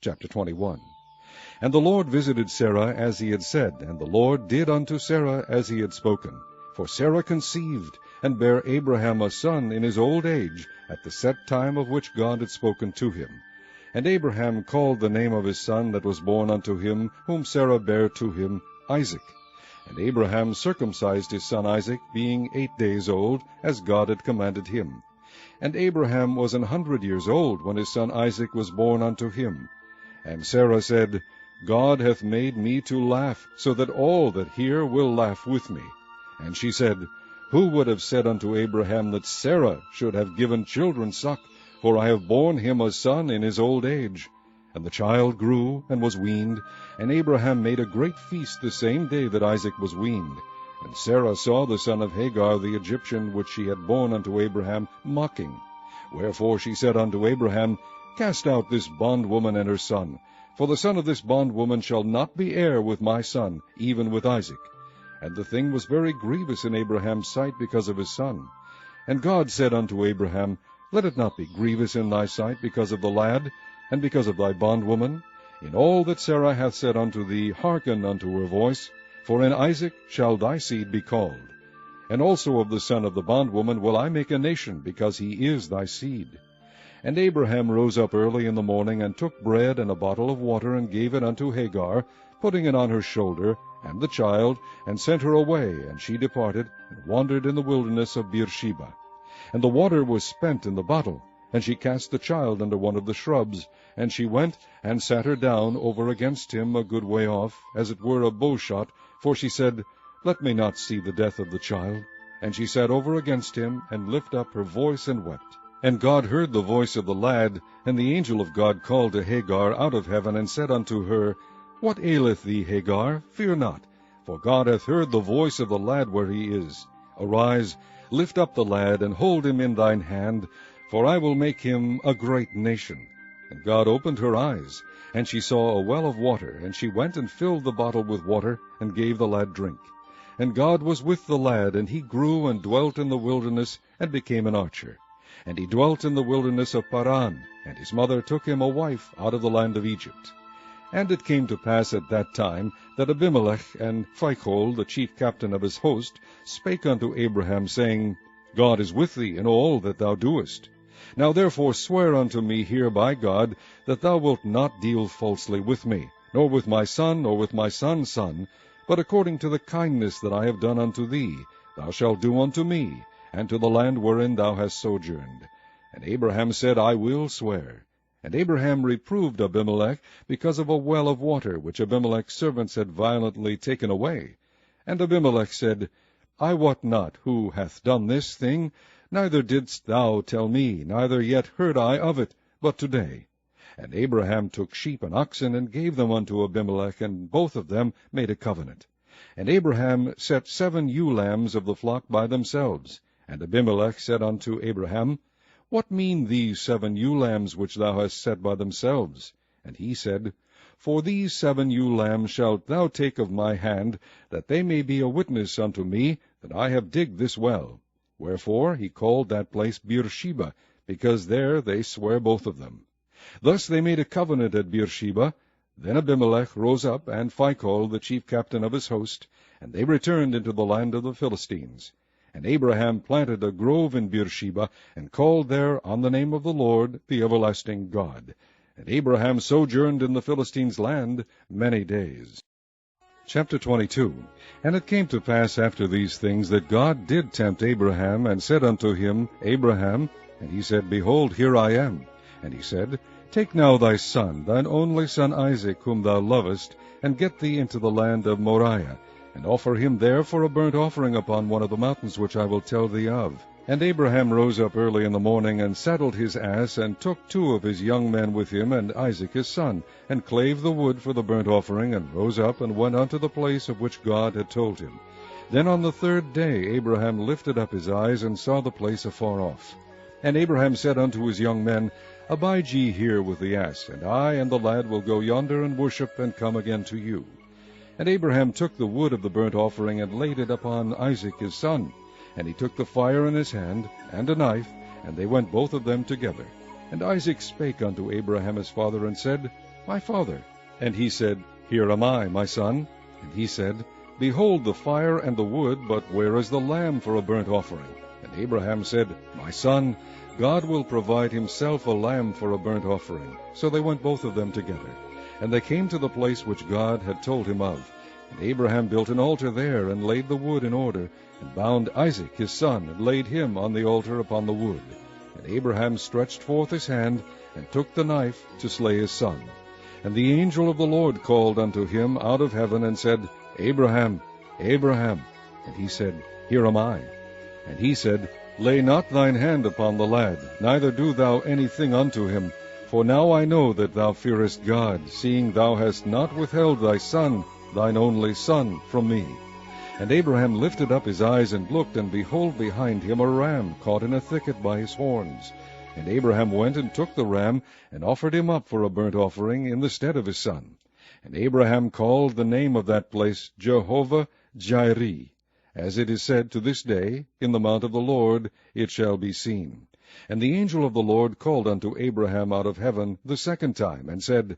Chapter 21. And the Lord visited Sarah as he had said, and the Lord did unto Sarah as he had spoken. For Sarah conceived, and bare Abraham a son in his old age, at the set time of which God had spoken to him. And Abraham called the name of his son that was born unto him, whom Sarah bare to him, Isaac. And Abraham circumcised his son Isaac, being 8 days old, as God had commanded him. And Abraham was 100 years old when his son Isaac was born unto him. And Sarah said, God hath made me to laugh, so that all that hear will laugh with me. And she said, Who would have said unto Abraham that Sarah should have given children suck? For I have borne him a son in his old age. And the child grew, and was weaned, and Abraham made a great feast the same day that Isaac was weaned. And Sarah saw the son of Hagar the Egyptian, which she had borne unto Abraham, mocking. Wherefore she said unto Abraham, Cast out this bondwoman and her son, for the son of this bondwoman shall not be heir with my son, even with Isaac. And the thing was very grievous in Abraham's sight because of his son. And God said unto Abraham, Let it not be grievous in thy sight because of the lad, and because of thy bondwoman. In all that Sarah hath said unto thee, hearken unto her voice, for in Isaac shall thy seed be called. And also of the son of the bondwoman will I make a nation, because he is thy seed. And Abraham rose up early in the morning, and took bread and a bottle of water, and gave it unto Hagar, putting it on her shoulder, and the child, and sent her away, and she departed, and wandered in the wilderness of Beersheba. And the water was spent in the bottle, and she cast the child under one of the shrubs, and she went and sat her down over against him a good way off, as it were a bowshot, for she said, Let me not see the death of the child. And she sat over against him, and lifted up her voice, and wept. And God heard the voice of the lad, and the angel of God called to Hagar out of heaven, and said unto her, What aileth thee, Hagar? Fear not, for God hath heard the voice of the lad where he is. Arise, lift up the lad, and hold him in thine hand, for I will make him a great nation. And God opened her eyes, and she saw a well of water, and she went and filled the bottle with water, and gave the lad drink. And God was with the lad, and he grew and dwelt in the wilderness, and became an archer. And he dwelt in the wilderness of Paran, and his mother took him a wife out of the land of Egypt. And it came to pass at that time, that Abimelech and Phicol, the chief captain of his host, spake unto Abraham, saying, God is with thee in all that thou doest. Now therefore swear unto me here by God, that thou wilt not deal falsely with me, nor with my son, nor with my son's son, but according to the kindness that I have done unto thee, thou shalt do unto me, and to the land wherein thou hast sojourned. And Abraham said, I will swear. And Abraham reproved Abimelech because of a well of water, which Abimelech's servants had violently taken away. And Abimelech said, I wot not who hath done this thing, neither didst thou tell me, neither yet heard I of it, but today. And Abraham took sheep and oxen, and gave them unto Abimelech, and both of them made a covenant. And Abraham set 7 ewe lambs of the flock by themselves. And Abimelech said unto Abraham, What mean these 7 ewe lambs which thou hast set by themselves? And he said, For these 7 ewe lambs shalt thou take of my hand, that they may be a witness unto me that I have digged this well. Wherefore he called that place Beersheba, because there they sware both of them. Thus they made a covenant at Beersheba. Then Abimelech rose up, and Phicol, the chief captain of his host, and they returned into the land of the Philistines. And Abraham planted a grove in Beersheba, and called there on the name of the Lord, the everlasting God. And Abraham sojourned in the Philistines' land many days. Chapter 22. And it came to pass after these things, that God did tempt Abraham, and said unto him, Abraham. And he said, Behold, here I am. And he said, Take now thy son, thine only son Isaac, whom thou lovest, and get thee into the land of Moriah, and offer him there for a burnt offering upon one of the mountains which I will tell thee of. And Abraham rose up early in the morning, and saddled his ass, and took 2 of his young men with him, and Isaac his son, and clave the wood for the burnt offering, and rose up, and went unto the place of which God had told him. Then on the 3rd day Abraham lifted up his eyes, and saw the place afar off. And Abraham said unto his young men, Abide ye here with the ass, and I and the lad will go yonder and worship, and come again to you. And Abraham took the wood of the burnt offering, and laid it upon Isaac his son. And he took the fire in his hand, and a knife, and they went both of them together. And Isaac spake unto Abraham his father, and said, My father. And he said, Here am I, my son. And he said, Behold the fire and the wood, but where is the lamb for a burnt offering? And Abraham said, My son, God will provide himself a lamb for a burnt offering. So they went both of them together. And they came to the place which God had told him of. And Abraham built an altar there, and laid the wood in order, and bound Isaac his son, and laid him on the altar upon the wood. And Abraham stretched forth his hand, and took the knife to slay his son. And the angel of the Lord called unto him out of heaven, and said, Abraham, Abraham. And he said, Here am I. And he said, Lay not thine hand upon the lad, neither do thou anything unto him. For now I know that thou fearest God, seeing thou hast not withheld thy son, thine only son, from me. And Abraham lifted up his eyes and looked, and behold behind him a ram caught in a thicket by his horns. And Abraham went and took the ram, and offered him up for a burnt offering in the stead of his son. And Abraham called the name of that place Jehovah-Jireh. As it is said to this day, In the mount of the Lord it shall be seen. And the angel of the Lord called unto Abraham out of heaven the second time, and said,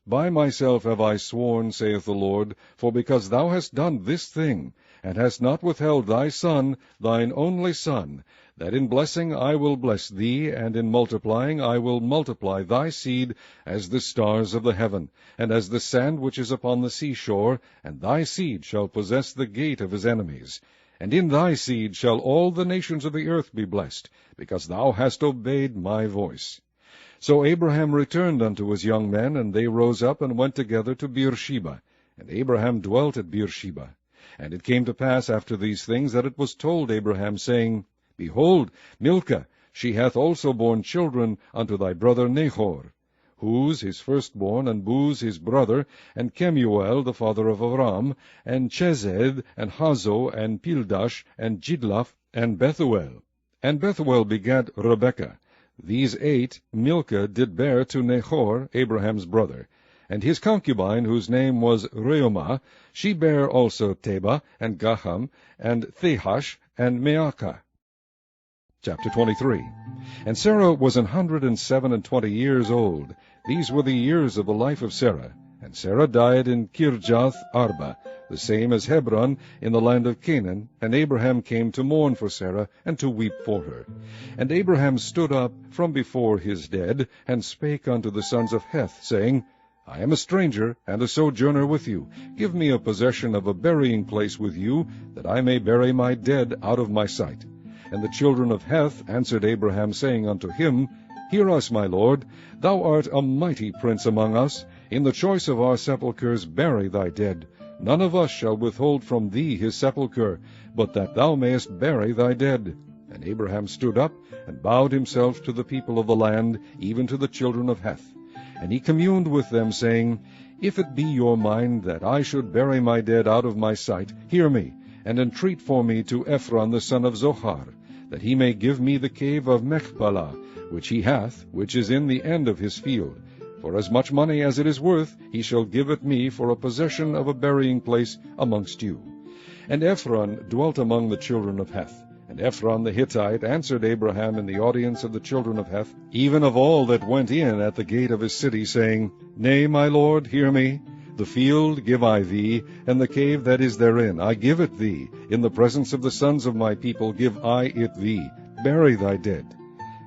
By myself have I sworn, saith the Lord, for because thou hast done this thing, and hast not withheld thy son, thine only son, that in blessing I will bless thee, and in multiplying I will multiply thy seed as the stars of the heaven, and as the sand which is upon the seashore, and thy seed shall possess the gate of his enemies. And in thy seed shall all the nations of the earth be blessed, because thou hast obeyed my voice. So Abraham returned unto his young men, and they rose up and went together to Beersheba. And Abraham dwelt at Beersheba. And it came to pass after these things, that it was told Abraham, saying, Behold, Milcah, she hath also borne children unto thy brother Nahor, Huz his firstborn, and Buz his brother, and Kemuel the father of Aram, and Chesed, and Hazo, and Pildash, and Jidlaph, and Bethuel. And Bethuel begat Rebekah. These 8 Milcah did bear to Nahor, Abraham's brother. And his concubine, whose name was Reumah, she bare also Teba, and Gaham, and Thehash, and Maachah. Chapter 23. And Sarah was 127 years old. These were the years of the life of Sarah. And Sarah died in Kirjath Arba, the same as Hebron, in the land of Canaan. And Abraham came to mourn for Sarah, and to weep for her. And Abraham stood up from before his dead, and spake unto the sons of Heth, saying, I am a stranger, and a sojourner with you. Give me a possession of a burying place with you, that I may bury my dead out of my sight. And the children of Heth answered Abraham, saying unto him, Hear us, my lord, thou art a mighty prince among us. In the choice of our sepulchres bury thy dead. None of us shall withhold from thee his sepulchre, but that thou mayest bury thy dead. And Abraham stood up, and bowed himself to the people of the land, even to the children of Heth. And he communed with them, saying, If it be your mind that I should bury my dead out of my sight, hear me, and entreat for me to Ephron the son of Zohar, that he may give me the cave of Machpelah, which he hath, which is in the end of his field. For as much money as it is worth, he shall give it me for a possession of a burying place amongst you. And Ephron dwelt among the children of Heth. And Ephron the Hittite answered Abraham in the audience of the children of Heth, even of all that went in at the gate of his city, saying, Nay, my lord, hear me. The field give I thee, and the cave that is therein, I give it thee. In the presence of the sons of my people give I it thee. Bury thy dead.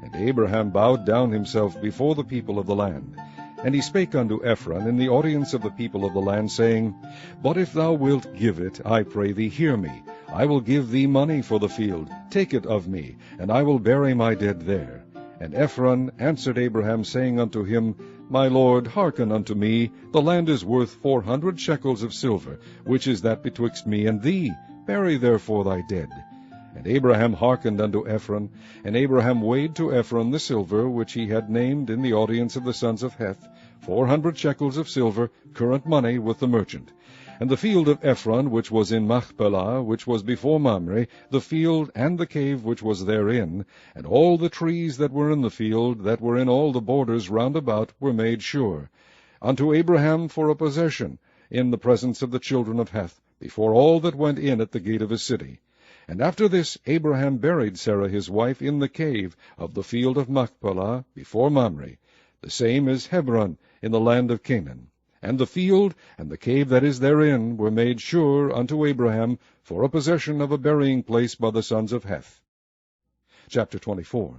And Abraham bowed down himself before the people of the land. And he spake unto Ephron in the audience of the people of the land, saying, But if thou wilt give it, I pray thee, hear me. I will give thee money for the field. Take it of me, and I will bury my dead there. And Ephron answered Abraham, saying unto him, My lord, hearken unto me. The land is worth 400 shekels of silver, which is that betwixt me and thee. Bury therefore thy dead. And Abraham hearkened unto Ephron, and Abraham weighed to Ephron the silver which he had named in the audience of the sons of Heth, 400 shekels of silver, current money with the merchant. And the field of Ephron, which was in Machpelah, which was before Mamre, the field and the cave which was therein, and all the trees that were in the field, that were in all the borders round about, were made sure, unto Abraham for a possession, in the presence of the children of Heth, before all that went in at the gate of his city. And after this Abraham buried Sarah his wife in the cave of the field of Machpelah, before Mamre. The same is Hebron in the land of Canaan. And the field and the cave that is therein were made sure unto Abraham for a possession of a burying place by the sons of Heth. Chapter 24.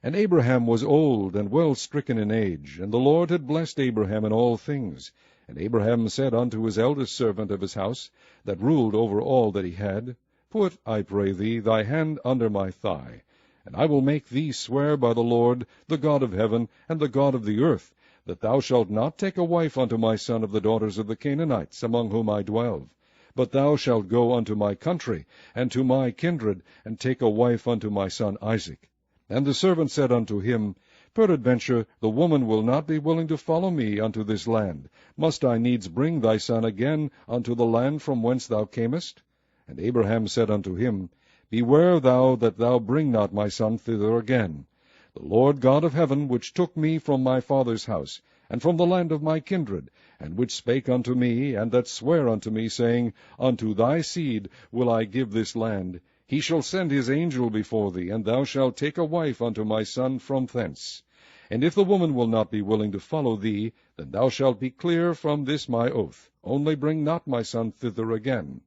And Abraham was old and well stricken in age, and the Lord had blessed Abraham in all things. And Abraham said unto his eldest servant of his house, that ruled over all that he had, Put, I pray thee, thy hand under my thigh, and I will make thee swear by the Lord, the God of heaven, and the God of the earth, that thou shalt not take a wife unto my son of the daughters of the Canaanites, among whom I dwell. But thou shalt go unto my country, and to my kindred, and take a wife unto my son Isaac. And the servant said unto him, Peradventure the woman will not be willing to follow me unto this land. Must I needs bring thy son again unto the land from whence thou camest? And Abraham said unto him, Beware thou that thou bring not my son thither again. The Lord God of heaven, which took me from my father's house, and from the land of my kindred, and which spake unto me, and that sware unto me, saying, Unto thy seed will I give this land, he shall send his angel before thee, and thou shalt take a wife unto my son from thence. And if the woman will not be willing to follow thee, then thou shalt be clear from this my oath. Only bring not my son thither again.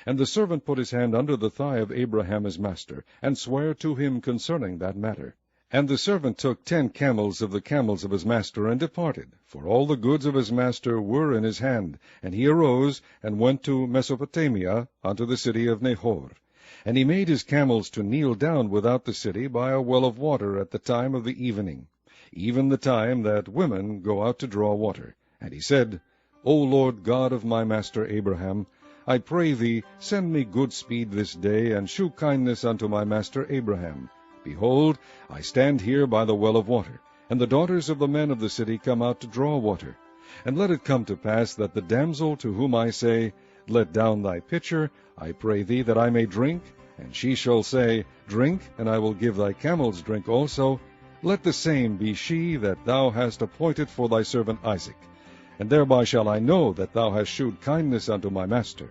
And the servant put his hand under the thigh of Abraham his master, and sware to him concerning that matter. And the servant took 10 camels of the camels of his master, and departed, for all the goods of his master were in his hand. And he arose, and went to Mesopotamia, unto the city of Nahor. And he made his camels to kneel down without the city by a well of water at the time of the evening, even the time that women go out to draw water. And he said, O Lord God of my master Abraham, I pray thee, send me good speed this day, and shew kindness unto my master Abraham. Behold, I stand here by the well of water, and the daughters of the men of the city come out to draw water. And let it come to pass that the damsel to whom I say, Let down thy pitcher, I pray thee, that I may drink, and she shall say, Drink, and I will give thy camels drink also, let the same be she that thou hast appointed for thy servant Isaac. And thereby shall I know that thou hast shewed kindness unto my master.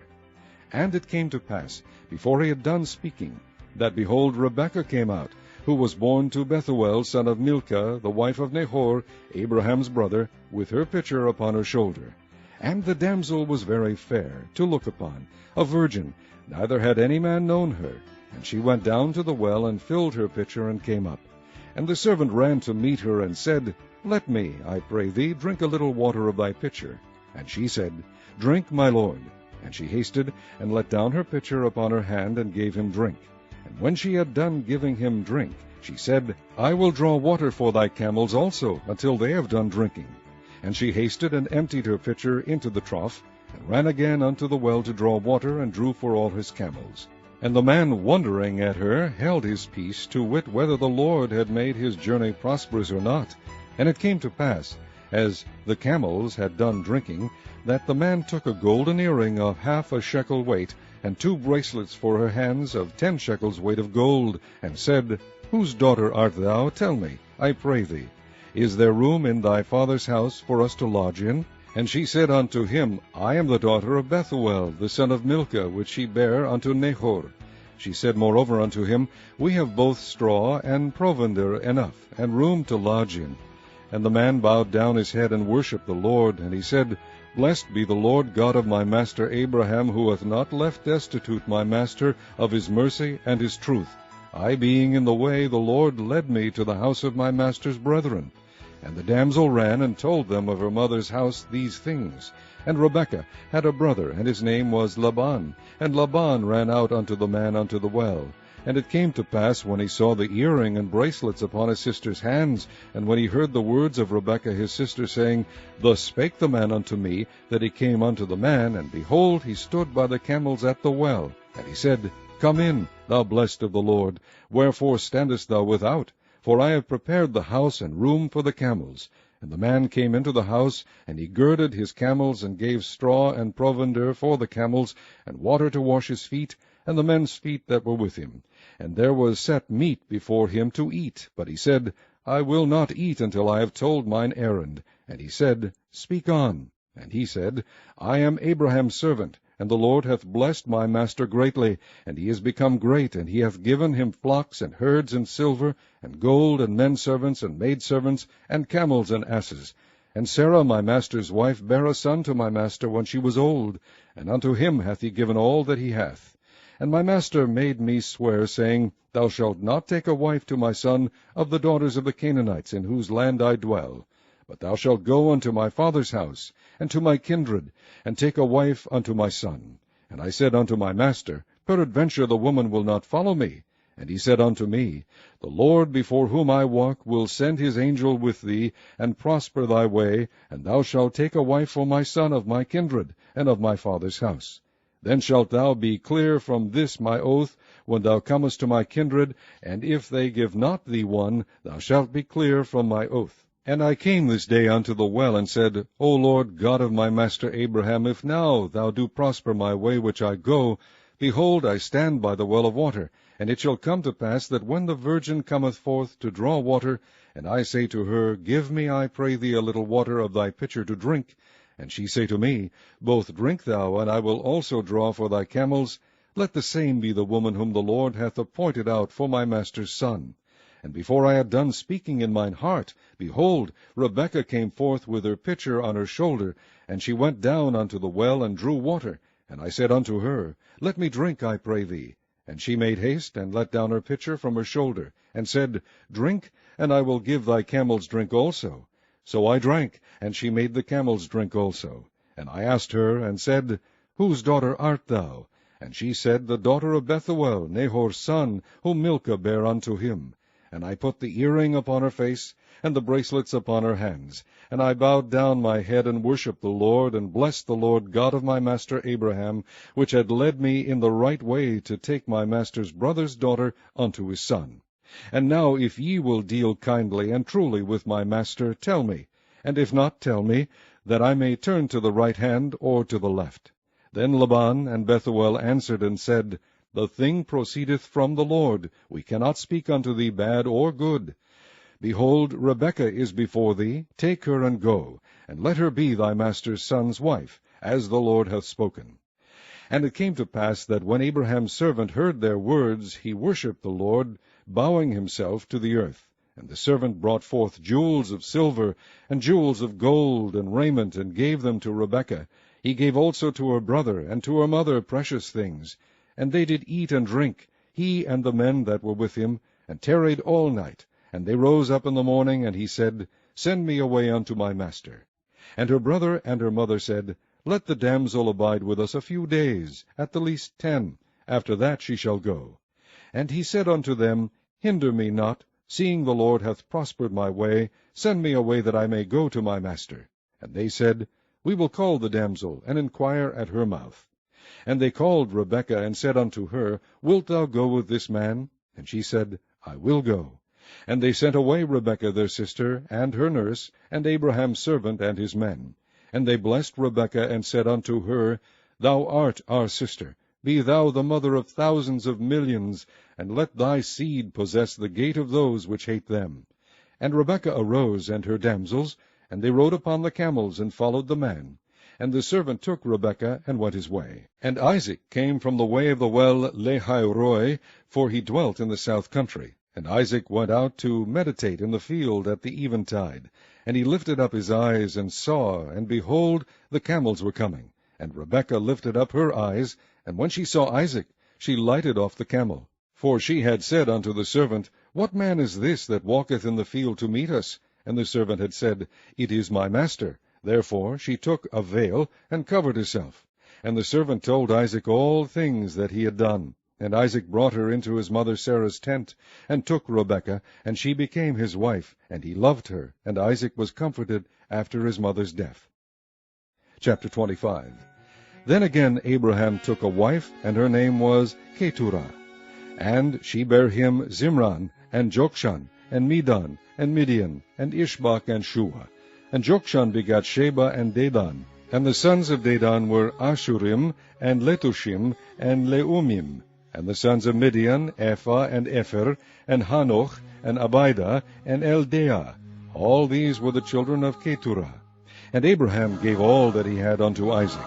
And it came to pass, before he had done speaking, that, behold, Rebekah came out, who was born to Bethuel, son of Milcah, the wife of Nahor, Abraham's brother, with her pitcher upon her shoulder. And the damsel was very fair, to look upon, a virgin, neither had any man known her. And she went down to the well, and filled her pitcher, and came up. And the servant ran to meet her, and said, Let me, I pray thee, drink a little water of thy pitcher. And she said, Drink, my lord. And she hasted, and let down her pitcher upon her hand, and gave him drink. And when she had done giving him drink, she said, I will draw water for thy camels also, until they have done drinking. And she hasted, and emptied her pitcher into the trough, and ran again unto the well to draw water, and drew for all his camels. And the man, wondering at her, held his peace, to wit whether the Lord had made his journey prosperous or not. And it came to pass, as the camels had done drinking, that the man took a golden earring of 1/2 shekel weight, and 2 bracelets for her hands of 10 shekels weight of gold, and said, Whose daughter art thou? Tell me, I pray thee. Is there room in thy father's house for us to lodge in? And she said unto him, I am the daughter of Bethuel, the son of Milcah, which she bare unto Nahor. She said moreover unto him, We have both straw and provender enough, and room to lodge in. And the man bowed down his head, and worshipped the Lord. And he said, Blessed be the Lord God of my master Abraham, who hath not left destitute my master of his mercy and his truth. I being in the way, the Lord led me to the house of my master's brethren. And the damsel ran, and told them of her mother's house these things. And Rebekah had a brother, and his name was Laban. And Laban ran out unto the man unto the well. And it came to pass, when he saw the earring and bracelets upon his sister's hands, and when he heard the words of Rebekah his sister, saying, Thus spake the man unto me, that he came unto the man, and behold, he stood by the camels at the well. And he said, Come in, thou blessed of the Lord. Wherefore standest thou without? For I have prepared the house and room for the camels. And the man came into the house, and he girded his camels, and gave straw and provender for the camels, and water to wash his feet, and the men's feet that were with him. And there was set meat before him to eat. But he said, I will not eat until I have told mine errand. And he said, Speak on. And he said, I am Abraham's servant, And the Lord hath blessed my master greatly, and he is become great, and he hath given him flocks, and herds, and silver, and gold, and men servants, and maidservants, and camels, and asses. And Sarah my master's wife bare a son to my master when she was old, and unto him hath he given all that he hath. And my master made me swear, saying, Thou shalt not take a wife to my son of the daughters of the Canaanites, in whose land I dwell. But thou shalt go unto my father's house, and to my kindred, and take a wife unto my son. And I said unto my master, Peradventure the woman will not follow me. And he said unto me, The Lord before whom I walk will send his angel with thee, and prosper thy way, and thou shalt take a wife for my son of my kindred, and of my father's house. Then shalt thou be clear from this my oath, when thou comest to my kindred, and if they give not thee one, thou shalt be clear from my oath. And I came this day unto the well, and said, O Lord God of my master Abraham, if now thou do prosper my way which I go, behold, I stand by the well of water. And it shall come to pass that when the virgin cometh forth to draw water, and I say to her, Give me, I pray thee, a little water of thy pitcher to drink, and she say to me, Both drink thou, and I will also draw for thy camels, let the same be the woman whom the Lord hath appointed out for my master's son. And before I had done speaking in mine heart, behold, Rebekah came forth with her pitcher on her shoulder, and she went down unto the well, and drew water. And I said unto her, Let me drink, I pray thee. And she made haste, and let down her pitcher from her shoulder, and said, Drink, and I will give thy camels drink also. So I drank, and she made the camels drink also. And I asked her, and said, Whose daughter art thou? And she said, The daughter of Bethuel, Nahor's son, whom Milcah bare unto him. And I put the earring upon her face, and the bracelets upon her hands. And I bowed down my head, and worshipped the Lord, and blessed the Lord God of my master Abraham, which had led me in the right way to take my master's brother's daughter unto his son. And now if ye will deal kindly and truly with my master, tell me, and if not, tell me, that I may turn to the right hand or to the left. Then Laban and Bethuel answered and said, The thing proceedeth from the Lord. We cannot speak unto thee bad or good. Behold, Rebekah is before thee. Take her and go, and let her be thy master's son's wife, as the Lord hath spoken. And it came to pass that when Abraham's servant heard their words, he worshipped the Lord, bowing himself to the earth. And the servant brought forth jewels of silver, and jewels of gold, and raiment, and gave them to Rebekah. He gave also to her brother and to her mother precious things. And they did eat and drink, he and the men that were with him, and tarried all night. And they rose up in the morning, and he said, Send me away unto my master. And her brother and her mother said, Let the damsel abide with us a few days, at the least 10. After that she shall go. And he said unto them, Hinder me not, seeing the Lord hath prospered my way. Send me away that I may go to my master. And they said, We will call the damsel, and inquire at her mouth. And they called Rebekah, and said unto her, Wilt thou go with this man? And she said, I will go. And they sent away Rebekah their sister, and her nurse, and Abraham's servant, and his men. And they blessed Rebekah, and said unto her, Thou art our sister. Be thou the mother of thousands of millions, and let thy seed possess the gate of those which hate them. And Rebekah arose, and her damsels, and they rode upon the camels, and followed the man. And the servant took Rebekah, and went his way. And Isaac came from the way of the well Lahairoi, for he dwelt in the south country. And Isaac went out to meditate in the field at the eventide. And he lifted up his eyes, and saw, and behold, the camels were coming. And Rebekah lifted up her eyes, and when she saw Isaac, she lighted off the camel. For she had said unto the servant, What man is this that walketh in the field to meet us? And the servant had said, It is my master. Therefore she took a veil, and covered herself. And the servant told Isaac all things that he had done. And Isaac brought her into his mother Sarah's tent, and took Rebekah, and she became his wife, and he loved her, and Isaac was comforted after his mother's death. Chapter 25. Then again Abraham took a wife, and her name was Keturah. And she bare him Zimran, and Jokshan, and Medan, and Midian, and Ishbak, and Shua. And Jokshan begat Sheba and Dedan. And the sons of Dedan were Ashurim, and Letushim, and Leumim. And the sons of Midian, Ephah, and Epher, and Hanoch, and Abida, and Eldeah. All these were the children of Keturah. And Abraham gave all that he had unto Isaac.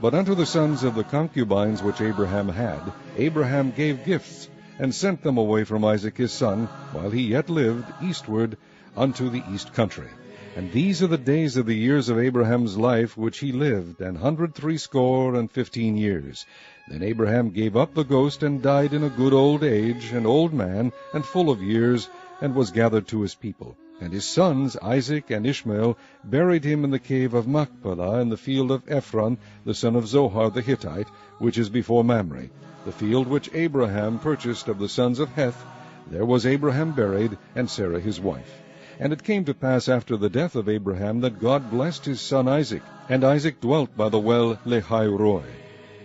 But unto the sons of the concubines which Abraham had, Abraham gave gifts, and sent them away from Isaac his son, while he yet lived, eastward unto the east country. And these are the days of the years of Abraham's life which he lived, 160 years. Then Abraham gave up the ghost, and died in a good old age, an old man, and full of years, and was gathered to his people. And his sons, Isaac and Ishmael, buried him in the cave of Machpelah, in the field of Ephron, the son of Zohar the Hittite, which is before Mamre, the field which Abraham purchased of the sons of Heth. There was Abraham buried, and Sarah his wife. And it came to pass after the death of Abraham that God blessed his son Isaac, and Isaac dwelt by the well Lahai-roi.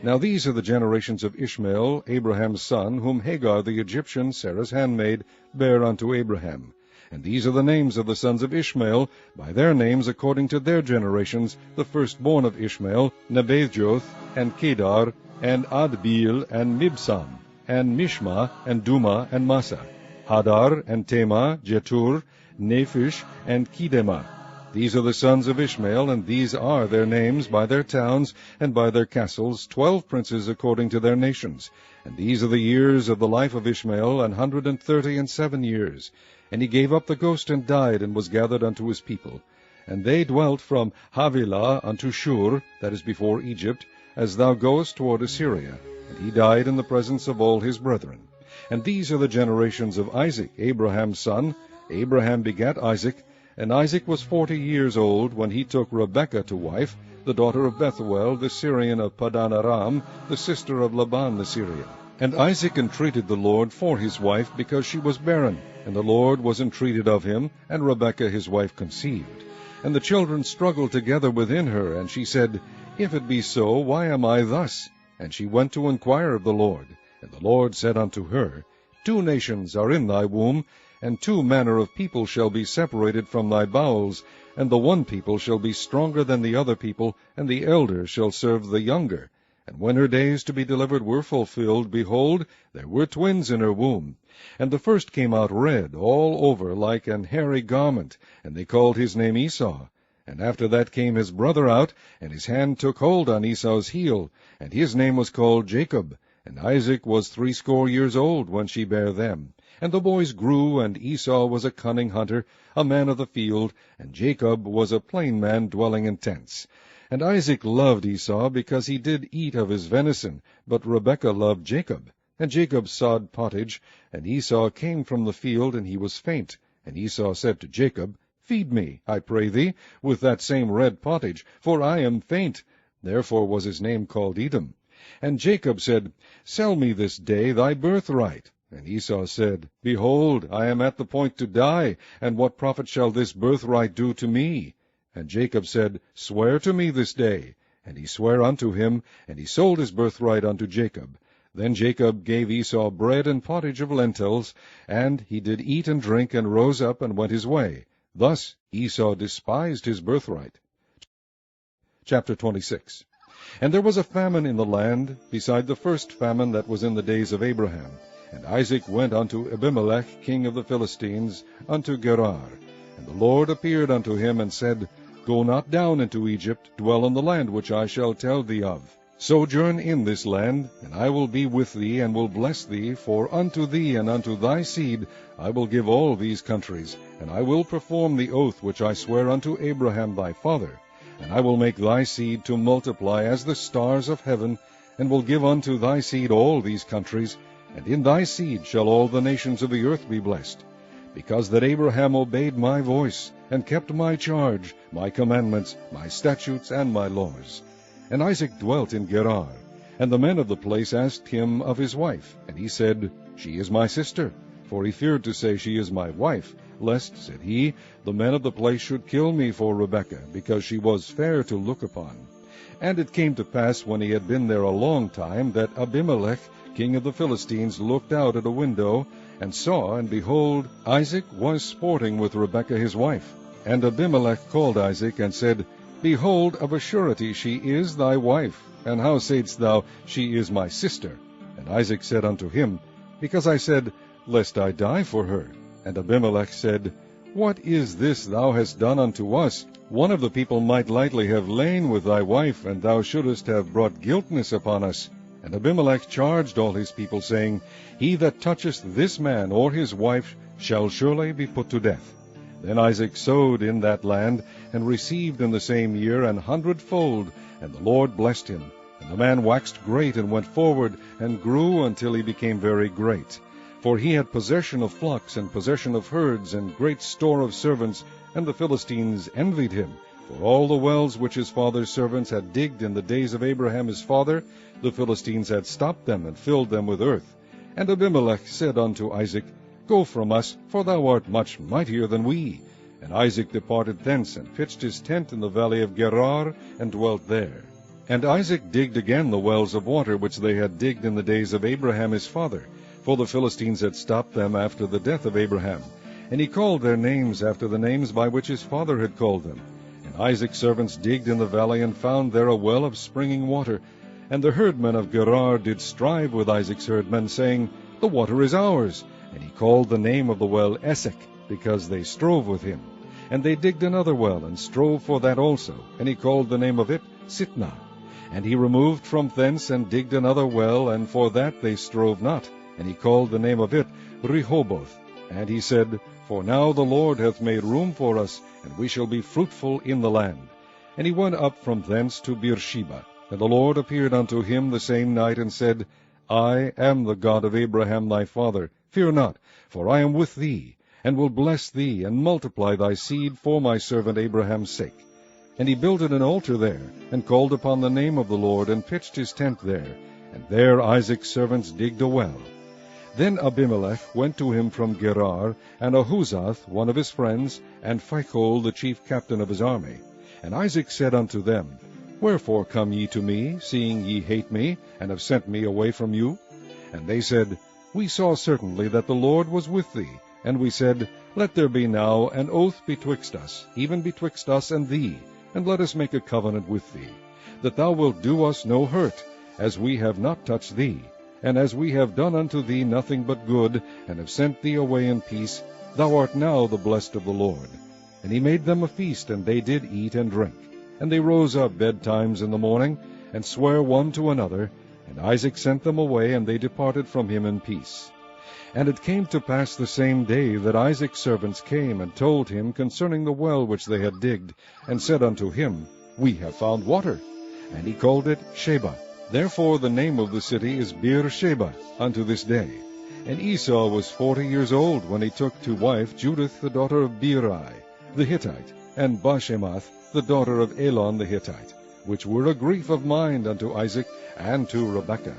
Now these are the generations of Ishmael, Abraham's son, whom Hagar the Egyptian, Sarah's handmaid, bare unto Abraham. And these are the names of the sons of Ishmael, by their names according to their generations, the firstborn of Ishmael, Nebajoth, and Kedar, and Adbeel, and Mibsam, and Mishma, and Duma, and Massa, Hadar, and Tema, Jetur, Nephish, and Kedema. These are the sons of Ishmael, and these are their names by their towns and by their castles, 12 princes according to their nations. And these are the years of the life of Ishmael, 137 years. And he gave up the ghost, and died, and was gathered unto his people. And they dwelt from Havilah unto Shur, that is before Egypt, as thou goest toward Assyria. And he died in the presence of all his brethren. And these are the generations of Isaac, Abraham's son. Abraham begat Isaac, and Isaac was 40 years old when he took Rebekah to wife, the daughter of Bethuel, the Syrian of Padan Aram, the sister of Laban the Syrian. And Isaac entreated the Lord for his wife, because she was barren. And the Lord was entreated of him, and Rebekah his wife conceived. And the children struggled together within her, and she said, If it be so, why am I thus? And she went to inquire of the Lord. And the Lord said unto her, 2 nations are in thy womb, and 2 manner of people shall be separated from thy bowels, and the one people shall be stronger than the other people, and the elder shall serve the younger. And when her days to be delivered were fulfilled, behold, there were twins in her womb. And the first came out red all over like an hairy garment, and they called his name Esau. And after that came his brother out, and his hand took hold on Esau's heel, and his name was called Jacob. And Isaac was 80 years old when she bare them. And the boys grew, and Esau was a cunning hunter, a man of the field, and Jacob was a plain man dwelling in tents. And Isaac loved Esau, because he did eat of his venison, but Rebekah loved Jacob. And Jacob sawed pottage, and Esau came from the field, and he was faint. And Esau said to Jacob, Feed me, I pray thee, with that same red pottage, for I am faint. Therefore was his name called Edom. And Jacob said, Sell me this day thy birthright. And Esau said, Behold, I am at the point to die, and what profit shall this birthright do to me? And Jacob said, Swear to me this day. And he sware unto him, and he sold his birthright unto Jacob. Then Jacob gave Esau bread and pottage of lentils, and he did eat and drink, and rose up and went his way. Thus Esau despised his birthright. Chapter 26. And there was a famine in the land, beside the first famine that was in the days of Abraham. And Isaac went unto Abimelech, king of the Philistines, unto Gerar. And the Lord appeared unto him, and said, Go not down into Egypt, dwell in the land which I shall tell thee of. Sojourn in this land, and I will be with thee, and will bless thee, for unto thee and unto thy seed I will give all these countries, and I will perform the oath which I sware unto Abraham thy father. And I will make thy seed to multiply as the stars of heaven, and will give unto thy seed all these countries, and in thy seed shall all the nations of the earth be blessed. Because that Abraham obeyed my voice, and kept my charge, my commandments, my statutes, and my laws. And Isaac dwelt in Gerar. And the men of the place asked him of his wife. And he said, She is my sister. For he feared to say, She is my wife, lest, said he, the men of the place should kill me for Rebekah, because she was fair to look upon. And it came to pass, when he had been there a long time, that Abimelech, king of the Philistines, looked out at a window, and saw, and behold, Isaac was sporting with Rebekah his wife. And Abimelech called Isaac, and said, Behold, of a surety she is thy wife. And how saidst thou, She is my sister? And Isaac said unto him, Because I said, Lest I die for her. And Abimelech said, What is this thou hast done unto us? One of the people might lightly have lain with thy wife, and thou shouldest have brought guiltness upon us. And Abimelech charged all his people, saying, He that toucheth this man or his wife shall surely be put to death. Then Isaac sowed in that land, and received in the same year 100-fold, and the Lord blessed him. And the man waxed great, and went forward, and grew until he became very great. For he had possession of flocks, and possession of herds, and great store of servants, and the Philistines envied him. For all the wells which his father's servants had digged in the days of Abraham his father, the Philistines had stopped them, and filled them with earth. And Abimelech said unto Isaac, Go from us, for thou art much mightier than we. And Isaac departed thence, and pitched his tent in the valley of Gerar, and dwelt there. And Isaac digged again the wells of water which they had digged in the days of Abraham his father, for the Philistines had stopped them after the death of Abraham. And he called their names after the names by which his father had called them. And Isaac's servants digged in the valley, and found there a well of springing water. And the herdmen of Gerar did strive with Isaac's herdmen, saying, The water is ours. And he called the name of the well Esek, because they strove with him. And they digged another well, and strove for that also, and he called the name of it Sitnah. And he removed from thence, and digged another well, and for that they strove not, and he called the name of it Rehoboth. And he said, For now the Lord hath made room for us, and we shall be fruitful in the land. And he went up from thence to Beersheba. And the Lord appeared unto him the same night, and said, I am the God of Abraham thy father. Fear not, for I am with thee, and will bless thee, and multiply thy seed for my servant Abraham's sake. And he builded an altar there, and called upon the name of the Lord, and pitched his tent there. And there Isaac's servants digged a well. Then Abimelech went to him from Gerar, and Ahuzath, one of his friends, and Phicol, the chief captain of his army. And Isaac said unto them, Wherefore come ye to me, seeing ye hate me, and have sent me away from you? And they said, We saw certainly that the Lord was with thee. And we said, Let there be now an oath betwixt us, even betwixt us and thee, and let us make a covenant with thee, that thou wilt do us no hurt, as we have not touched thee. And as we have done unto thee nothing but good, and have sent thee away in peace, thou art now the blessed of the Lord. And he made them a feast, and they did eat and drink. And they rose up betimes in the morning, and sware one to another. And Isaac sent them away, and they departed from him in peace. And it came to pass the same day that Isaac's servants came, and told him concerning the well which they had digged, and said unto him, We have found water. And he called it Sheba. Therefore the name of the city is Beersheba unto this day. And Esau was 40 years old when he took to wife Judith the daughter of Beeri the Hittite, and Bashemath the daughter of Elon the Hittite, which were a grief of mind unto Isaac and to Rebekah.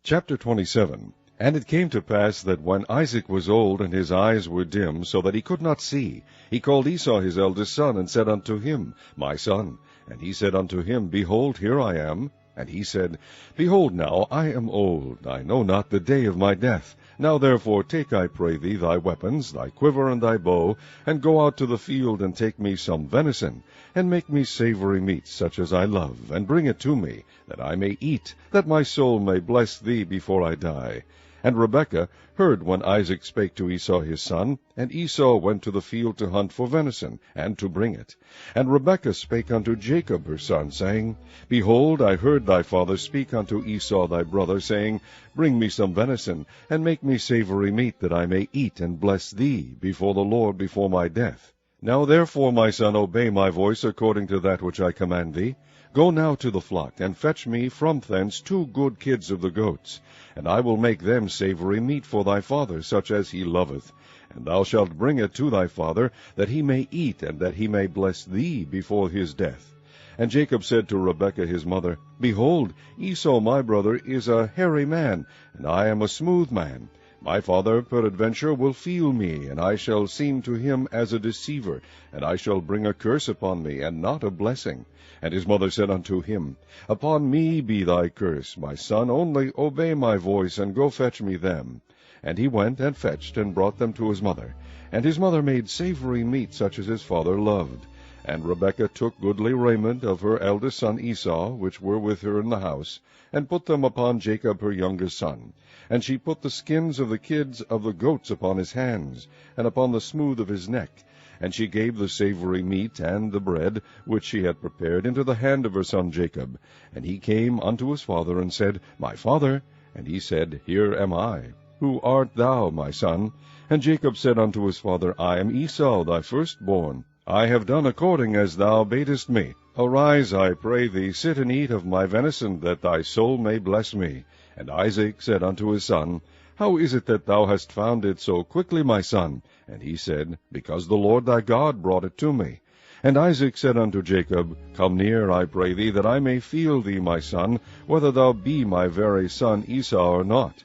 Chapter 27. And it came to pass that when Isaac was old, and his eyes were dim, so that he could not see, he called Esau his eldest son, and said unto him, My son. And he said unto him, Behold, here I am. And he said, Behold now, I am old, I know not the day of my death. Now therefore take, I pray thee, thy weapons, thy quiver and thy bow, and go out to the field, and take me some venison, and make me savory meat, such as I love, and bring it to me, that I may eat, that my soul may bless thee before I die. And Rebekah heard when Isaac spake to Esau his son, and Esau went to the field to hunt for venison, and to bring it. And Rebekah spake unto Jacob her son, saying, Behold, I heard thy father speak unto Esau thy brother, saying, Bring me some venison, and make me savory meat, that I may eat and bless thee before the Lord before my death. Now therefore, my son, obey my voice according to that which I command thee. Go now to the flock, and fetch me from thence 2 good kids of the goats, and I will make them savory meat for thy father, such as he loveth. And thou shalt bring it to thy father, that he may eat, and that he may bless thee before his death. And Jacob said to Rebekah his mother, Behold, Esau my brother is a hairy man, and I am a smooth man. My father peradventure will feel me, and I shall seem to him as a deceiver, and I shall bring a curse upon me, and not a blessing. And his mother said unto him, Upon me be thy curse, my son, only obey my voice, and go fetch me them. And he went and fetched, and brought them to his mother. And his mother made savory meat, such as his father loved. And Rebekah took goodly raiment of her eldest son Esau, which were with her in the house, and put them upon Jacob her youngest son. And she put the skins of the kids of the goats upon his hands, and upon the smooth of his neck, And she gave the savory meat and the bread, which she had prepared, into the hand of her son Jacob. And he came unto his father, and said, My father. And he said, Here am I. Who art thou, my son? And Jacob said unto his father, I am Esau, thy firstborn. I have done according as thou badest me. Arise, I pray thee, sit and eat of my venison, that thy soul may bless me. And Isaac said unto his son, How is it that thou hast found it so quickly, my son? And he said, Because the Lord thy God brought it to me. And Isaac said unto Jacob, Come near, I pray thee, that I may feel thee, my son, whether thou be my very son Esau or not.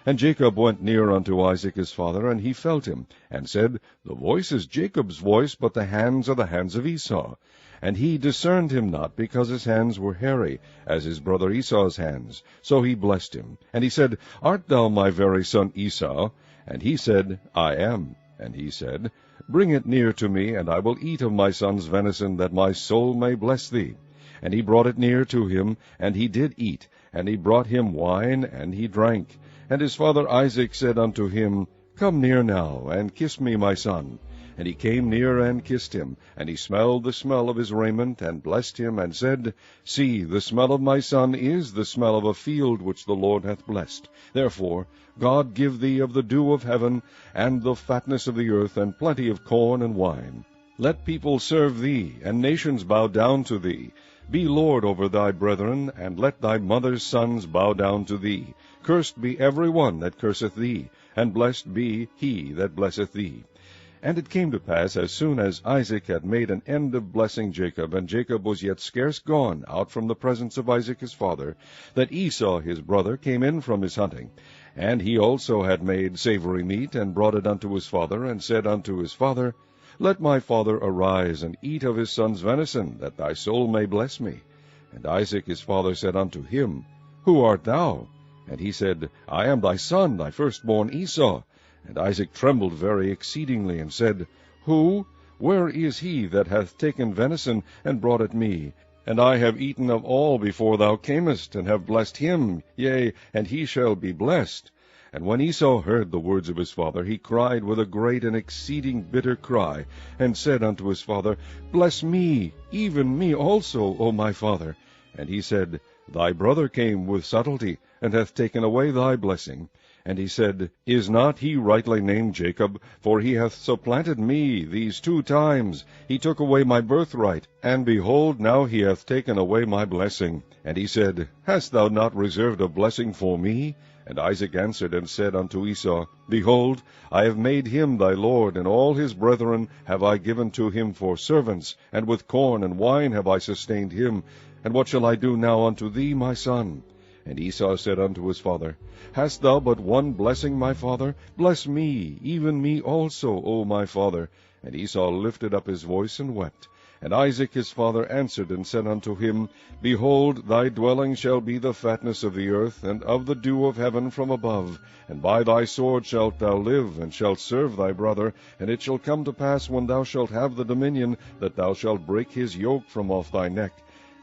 And Jacob went near unto Isaac his father, and he felt him, and said, The voice is Jacob's voice, but the hands are the hands of Esau. And he discerned him not, because his hands were hairy, as his brother Esau's hands. So he blessed him. And he said, Art thou my very son Esau? And he said, I am. And he said, Bring it near to me, and I will eat of my son's venison, that my soul may bless thee. And he brought it near to him, and he did eat. And he brought him wine, and he drank. And his father Isaac said unto him, Come near now, and kiss me, my son. And he came near and kissed him. And he smelled the smell of his raiment, and blessed him, and said, See, the smell of my son is the smell of a field which the Lord hath blessed. Therefore God give thee of the dew of heaven, and the fatness of the earth, and plenty of corn and wine. Let people serve thee, and nations bow down to thee. Be Lord over thy brethren, and let thy mother's sons bow down to thee. Cursed be every one that curseth thee, and blessed be he that blesseth thee. And it came to pass, as soon as Isaac had made an end of blessing Jacob, and Jacob was yet scarce gone out from the presence of Isaac his father, that Esau his brother came in from his hunting. And he also had made savory meat, and brought it unto his father, and said unto his father, Let my father arise, and eat of his son's venison, that thy soul may bless me. And Isaac his father said unto him, Who art thou? And he said, I am thy son, thy firstborn Esau. And Isaac trembled very exceedingly, and said, Who? Where is he that hath taken venison, and brought it me? And I have eaten of all before thou camest, and have blessed him, yea, and he shall be blessed. And when Esau heard the words of his father, he cried with a great and exceeding bitter cry, and said unto his father, Bless me, even me also, O my father. And he said, Thy brother came with subtlety, and hath taken away thy blessing. And he said, Is not he rightly named Jacob? For he hath supplanted me these 2 times. He took away my birthright, and behold, now he hath taken away my blessing. And he said, Hast thou not reserved a blessing for me? And Isaac answered and said unto Esau, Behold, I have made him thy lord, and all his brethren have I given to him for servants, and with corn and wine have I sustained him. And what shall I do now unto thee, my son? And Esau said unto his father, Hast thou but one blessing, my father? Bless me, even me also, O my father. And Esau lifted up his voice and wept. And Isaac his father answered and said unto him, Behold, thy dwelling shall be the fatness of the earth, and of the dew of heaven from above. And by thy sword shalt thou live, and shalt serve thy brother. And it shall come to pass, when thou shalt have the dominion, that thou shalt break his yoke from off thy neck.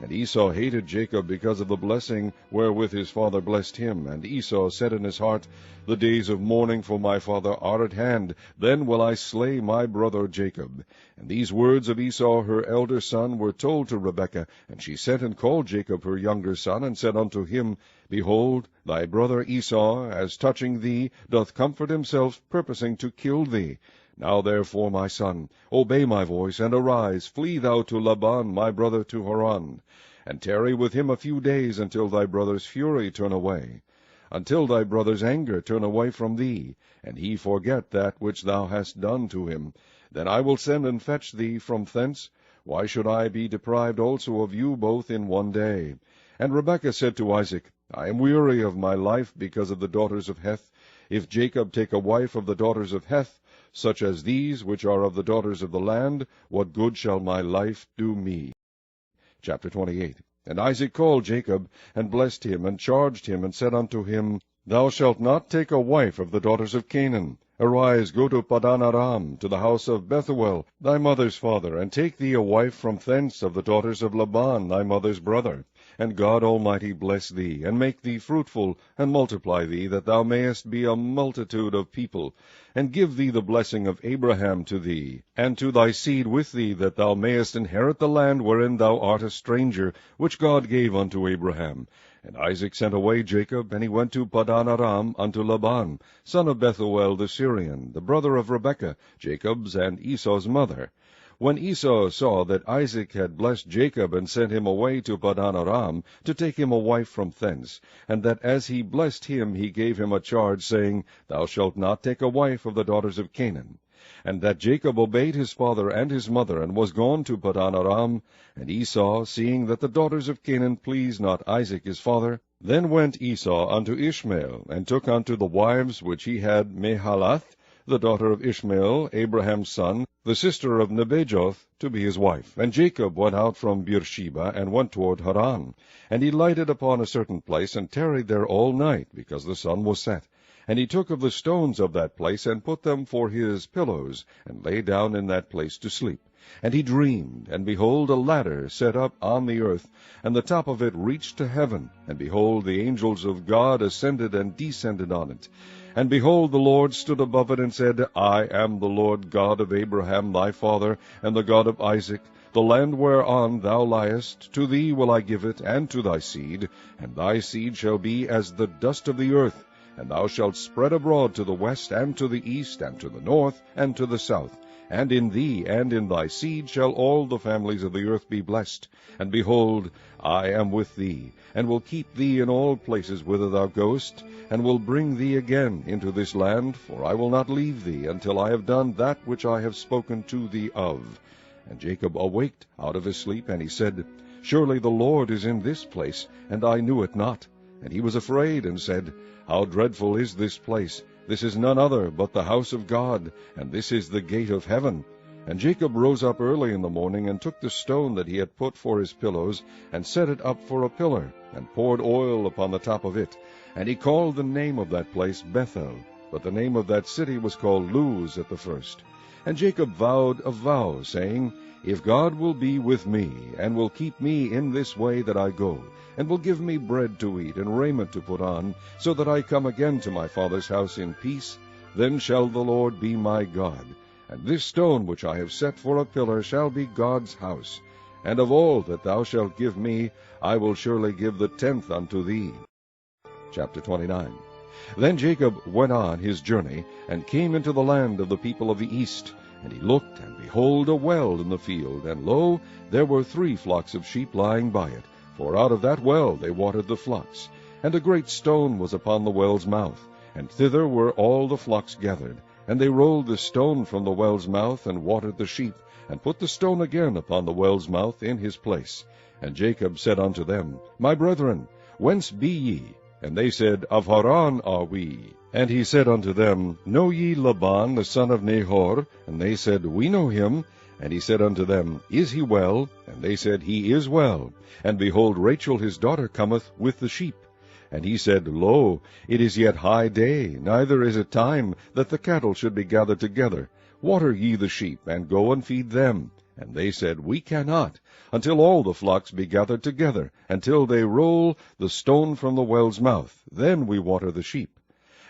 And Esau hated Jacob because of the blessing wherewith his father blessed him. And Esau said in his heart, The days of mourning for my father are at hand. Then will I slay my brother Jacob. And these words of Esau her elder son were told to Rebekah. And she sent and called Jacob her younger son, and said unto him, Behold, thy brother Esau, as touching thee, doth comfort himself, purposing to kill thee. Now therefore, my son, obey my voice, and arise, flee thou to Laban my brother to Haran, and tarry with him a few days, until thy brother's fury turn away, until thy brother's anger turn away from thee, and he forget that which thou hast done to him. Then I will send and fetch thee from thence. Why should I be deprived also of you both in one day? And Rebekah said to Isaac, I am weary of my life because of the daughters of Heth. If Jacob take a wife of the daughters of Heth, such as these, which are of the daughters of the land, what good shall my life do me? Chapter 28. And Isaac called Jacob, and blessed him, and charged him, and said unto him, Thou shalt not take a wife of the daughters of Canaan. Arise, go to Padan Aram, to the house of Bethuel, thy mother's father, and take thee a wife from thence of the daughters of Laban, thy mother's brother. and God Almighty bless thee, and make thee fruitful, and multiply thee, that thou mayest be a multitude of people, and give thee the blessing of Abraham to thee, and to thy seed with thee, that thou mayest inherit the land wherein thou art a stranger, which God gave unto Abraham. And Isaac sent away Jacob, and he went to Padan Aram unto Laban, son of Bethuel the Syrian, the brother of Rebekah, Jacob's and Esau's mother. When Esau saw that Isaac had blessed Jacob, and sent him away to Padan Aram, to take him a wife from thence, and that as he blessed him he gave him a charge, saying, Thou shalt not take a wife of the daughters of Canaan. And that Jacob obeyed his father and his mother, and was gone to Padan Aram. And Esau, seeing that the daughters of Canaan pleased not Isaac his father, then went Esau unto Ishmael, and took unto the wives which he had Mahalath, the daughter of Ishmael, Abraham's son, the sister of Nebajoth, to be his wife. And Jacob went out from Beersheba, and went toward Haran. And he lighted upon a certain place, and tarried there all night, because the sun was set. And he took of the stones of that place, and put them for his pillows, and lay down in that place to sleep. And he dreamed, and behold, a ladder set up on the earth, and the top of it reached to heaven. And behold, the angels of God ascended and descended on it. And behold, the Lord stood above it, and said, I am the Lord God of Abraham thy father, and the God of Isaac. The land whereon thou liest, to thee will I give it, and to thy seed, and thy seed shall be as the dust of the earth. And thou shalt spread abroad to the west, and to the east, and to the north, and to the south. And in thee and in thy seed shall all the families of the earth be blessed. And behold, I am with thee, and will keep thee in all places whither thou goest, and will bring thee again into this land, for I will not leave thee until I have done that which I have spoken to thee of. And Jacob awaked out of his sleep, and he said, Surely the Lord is in this place, and I knew it not. And he was afraid, and said, How dreadful is this place! This is none other but the house of God, and this is the gate of heaven. And Jacob rose up early in the morning, and took the stone that he had put for his pillows, and set it up for a pillar, and poured oil upon the top of it. And he called the name of that place Bethel, but the name of that city was called Luz at the first. And Jacob vowed a vow, saying, If God will be with me, and will keep me in this way that I go, and will give me bread to eat, and raiment to put on, so that I come again to my father's house in peace, then shall the Lord be my God. And this stone which I have set for a pillar shall be God's house. And of all that thou shalt give me, I will surely give the 10th unto thee. Chapter 29. Then Jacob went on his journey, and came into the land of the people of the east. And he looked, and behold, a well in the field, and lo, there were 3 flocks of sheep lying by it, for out of that well they watered the flocks. And a great stone was upon the well's mouth, and thither were all the flocks gathered. And they rolled the stone from the well's mouth, and watered the sheep, and put the stone again upon the well's mouth in his place. And Jacob said unto them, My brethren, whence be ye? And they said, Of Haran are we. And he said unto them, Know ye Laban the son of Nahor? And they said, We know him. And he said unto them, Is he well? And they said, He is well. And behold, Rachel his daughter cometh with the sheep. And he said, Lo, it is yet high day, neither is it time that the cattle should be gathered together. Water ye the sheep, and go and feed them. And they said, We cannot, until all the flocks be gathered together, until they roll the stone from the well's mouth. Then we water the sheep.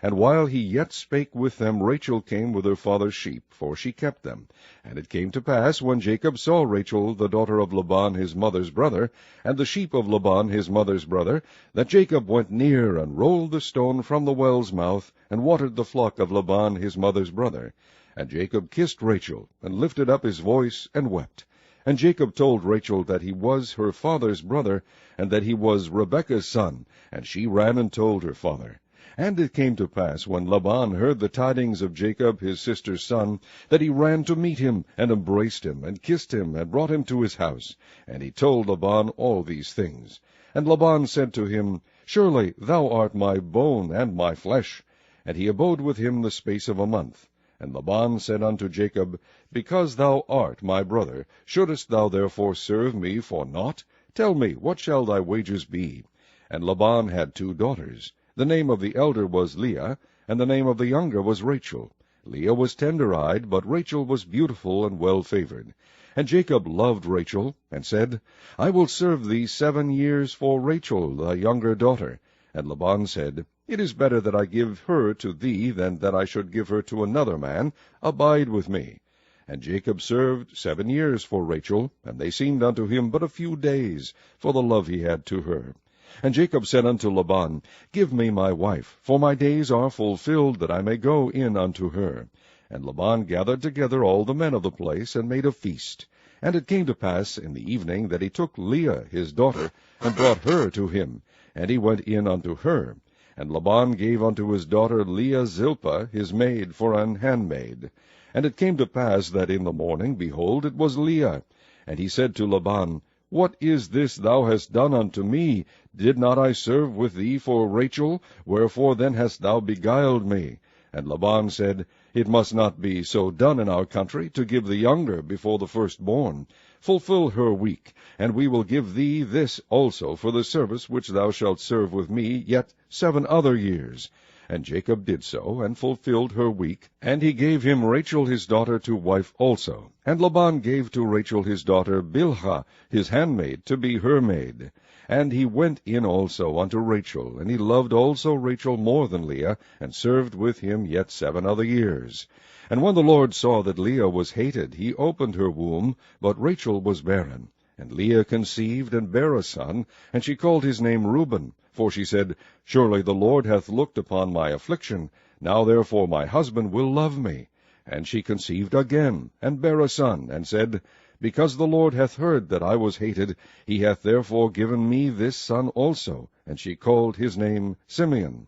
And while he yet spake with them, Rachel came with her father's sheep, for she kept them. And it came to pass, when Jacob saw Rachel, the daughter of Laban his mother's brother, and the sheep of Laban his mother's brother, that Jacob went near, and rolled the stone from the well's mouth, and watered the flock of Laban his mother's brother. And Jacob kissed Rachel, and lifted up his voice, and wept. And Jacob told Rachel that he was her father's brother, and that he was Rebekah's son. And she ran and told her father. And it came to pass, when Laban heard the tidings of Jacob his sister's son, that he ran to meet him, and embraced him, and kissed him, and brought him to his house. And he told Laban all these things. And Laban said to him, Surely thou art my bone and my flesh. And he abode with him the space of a month. And Laban said unto Jacob, Because thou art my brother, shouldest thou therefore serve me for naught? Tell me, what shall thy wages be? And Laban had 2 daughters. The name of the elder was Leah, and the name of the younger was Rachel. Leah was tender-eyed, but Rachel was beautiful and well-favored. And Jacob loved Rachel, and said, I will serve thee 7 years for Rachel, thy younger daughter. And Laban said, It is better that I give her to thee than that I should give her to another man. Abide with me. And Jacob served 7 years for Rachel, and they seemed unto him but a few days, for the love he had to her. And Jacob said unto Laban, Give me my wife, for my days are fulfilled, that I may go in unto her. And Laban gathered together all the men of the place, and made a feast. And it came to pass in the evening that he took Leah his daughter, and brought her to him, and he went in unto her. And Laban gave unto his daughter Leah Zilpah his maid for an handmaid. And it came to pass that in the morning, behold, it was Leah. And he said to Laban, What is this thou hast done unto me? Did not I serve with thee for Rachel? Wherefore then hast thou beguiled me? And Laban said, It must not be so done in our country, to give the younger before the firstborn. Fulfill her week, and we will give thee this also for the service which thou shalt serve with me yet 7 other years. And Jacob did so, and fulfilled her week, and he gave him Rachel his daughter to wife also. And Laban gave to Rachel his daughter Bilhah his handmaid to be her maid. And he went in also unto Rachel, and he loved also Rachel more than Leah, and served with him yet 7 other years. And when the Lord saw that Leah was hated, he opened her womb, but Rachel was barren. And Leah conceived, and bare a son, and she called his name Reuben. For she said, Surely the Lord hath looked upon my affliction. Now therefore my husband will love me. And she conceived again, and bare a son, and said, Because the Lord hath heard that I was hated, he hath therefore given me this son also. And she called his name Simeon.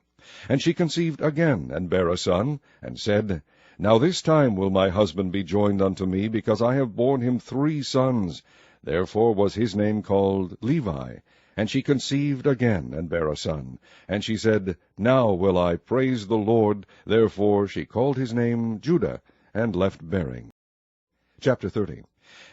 And she conceived again, and bare a son, and said, Now this time will my husband be joined unto me, because I have borne him 3 sons. Therefore was his name called Levi. And she conceived again, and bare a son. And she said, Now will I praise the Lord. Therefore she called his name Judah, and left bearing. Chapter 30.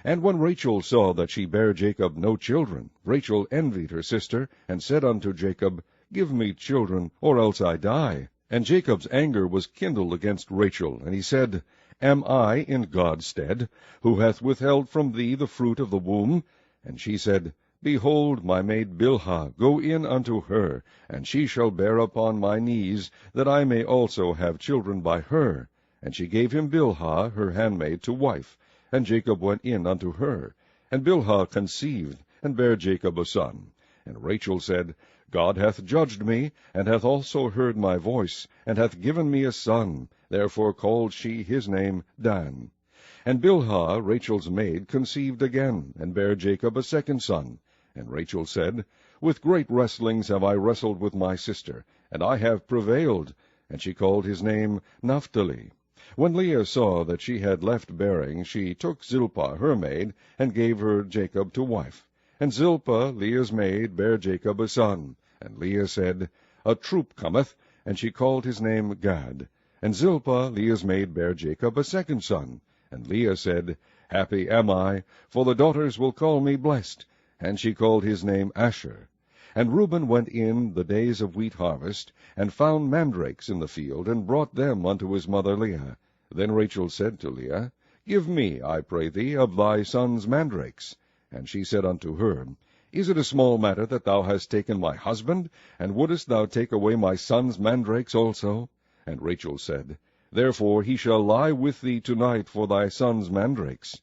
And when Rachel saw that she bare Jacob no children, Rachel envied her sister, and said unto Jacob, Give me children, or else I die. And Jacob's anger was kindled against Rachel, and he said, Am I in God's stead, who hath withheld from thee the fruit of the womb? And she said, Behold, my maid Bilhah, go in unto her, and she shall bear upon my knees, that I may also have children by her. And she gave him Bilhah, her handmaid, to wife. And Jacob went in unto her. And Bilhah conceived, and bare Jacob a son. And Rachel said, God hath judged me, and hath also heard my voice, and hath given me a son. Therefore called she his name Dan. And Bilhah, Rachel's maid, conceived again, and bare Jacob a second son. And Rachel said, With great wrestlings have I wrestled with my sister, and I have prevailed. And she called his name Naphtali. When Leah saw that she had left bearing, she took Zilpah her maid, and gave her Jacob to wife. And Zilpah, Leah's maid, bare Jacob a son. And Leah said, A troop cometh. And she called his name Gad. And Zilpah, Leah's maid, bare Jacob a second son. And Leah said, Happy am I, for the daughters will call me blessed. And she called his name Asher. And Reuben went in the days of wheat harvest, and found mandrakes in the field, and brought them unto his mother Leah. Then Rachel said to Leah, Give me, I pray thee, of thy son's mandrakes. And she said unto her, Is it a small matter that thou hast taken my husband? And wouldest thou take away my son's mandrakes also? And Rachel said, Therefore he shall lie with thee tonight for thy son's mandrakes.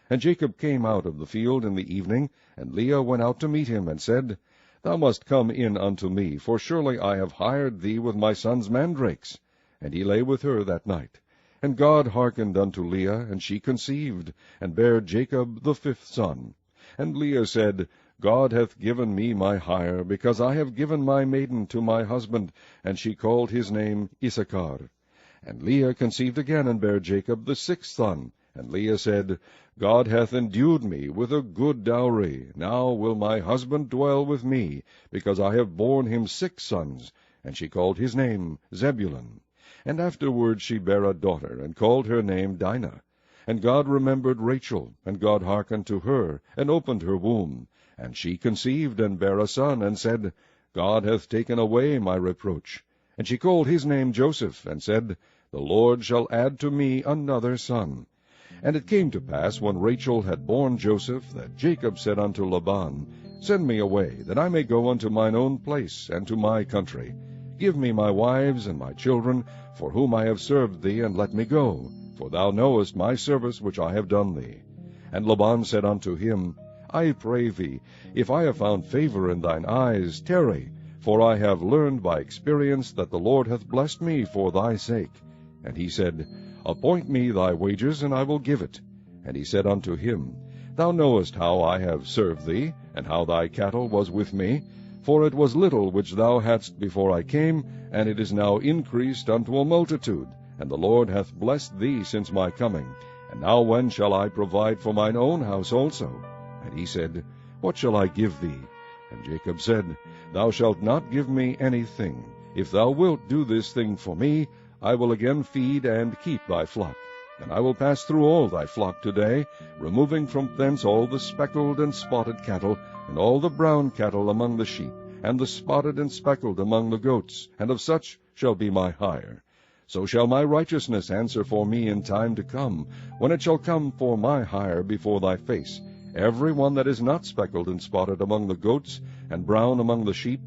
And Jacob came out of the field in the evening, and Leah went out to meet him, and said, Thou must come in unto me, for surely I have hired thee with my son's mandrakes. And he lay with her that night. And God hearkened unto Leah, and she conceived, and bare Jacob the 5th son. And Leah said, God hath given me my hire, because I have given my maiden to my husband. And she called his name Issachar. And Leah conceived again, and bare Jacob the 6th son. And Leah said, God hath endued me with a good dowry. Now will my husband dwell with me, because I have borne him 6 sons. And she called his name Zebulun. And afterward she bare a daughter, and called her name Dinah. And God remembered Rachel, and God hearkened to her, and opened her womb. And she conceived, and bare a son, and said, God hath taken away my reproach. And she called his name Joseph, and said, the Lord shall add to me another son. And it came to pass, when Rachel had borne Joseph, that Jacob said unto Laban, Send me away, that I may go unto mine own place, and to my country. Give me my wives and my children, for whom I have served thee, and let me go, for thou knowest my service which I have done thee. And Laban said unto him, I pray thee, if I have found favor in thine eyes, tarry, for I have learned by experience that the Lord hath blessed me for thy sake. And he said, Appoint me thy wages, and I will give it. And he said unto him, Thou knowest how I have served thee, and how thy cattle was with me. For it was little which thou hadst before I came, and it is now increased unto a multitude. And the Lord hath blessed thee since my coming. And now when shall I provide for mine own house also? And he said, What shall I give thee? And Jacob said, Thou shalt not give me anything. If thou wilt do this thing for me, I will again feed and keep thy flock. And I will pass through all thy flock today, removing from thence all the speckled and spotted cattle, and all the brown cattle among the sheep, and the spotted and speckled among the goats, and of such shall be my hire. So shall my righteousness answer for me in time to come, when it shall come for my hire before thy face. Every one that is not speckled and spotted among the goats, and brown among the sheep,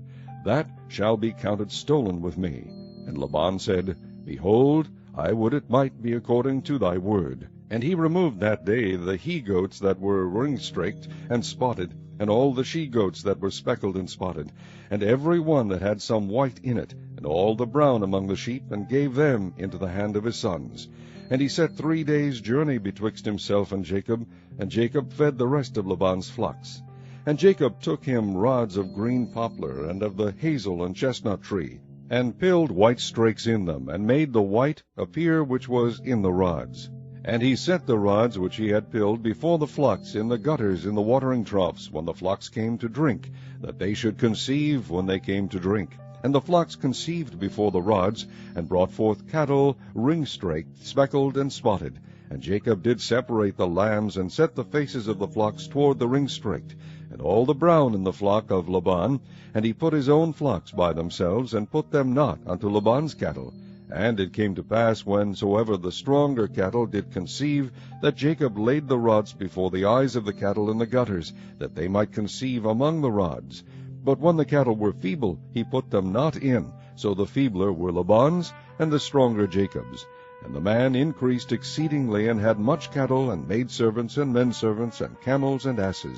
that shall be counted stolen with me. And Laban said, Behold, I would it might be according to thy word. And he removed that day the he-goats that were ring-straked and spotted, and all the she-goats that were speckled and spotted, and every one that had some white in it, and all the brown among the sheep, and gave them into the hand of his sons. And he set 3 days' journey betwixt himself and Jacob fed the rest of Laban's flocks. And Jacob took him rods of green poplar, and of the hazel and chestnut tree, and pilled white strakes in them, and made the white appear which was in the rods. And he set the rods which he had pilled before the flocks in the gutters in the watering troughs, when the flocks came to drink, that they should conceive when they came to drink. And the flocks conceived before the rods, and brought forth cattle ring-straked, speckled, and spotted. And Jacob did separate the lambs, and set the faces of the flocks toward the ring-straked, and all the brown in the flock of Laban. And he put his own flocks by themselves, and put them not unto Laban's cattle. And it came to pass, whensoever the stronger cattle did conceive, that Jacob laid the rods before the eyes of the cattle in the gutters, that they might conceive among the rods. But when the cattle were feeble, he put them not in. So the feebler were Laban's, and the stronger Jacob's. And the man increased exceedingly, and had much cattle, and maidservants, and menservants, and camels, and asses.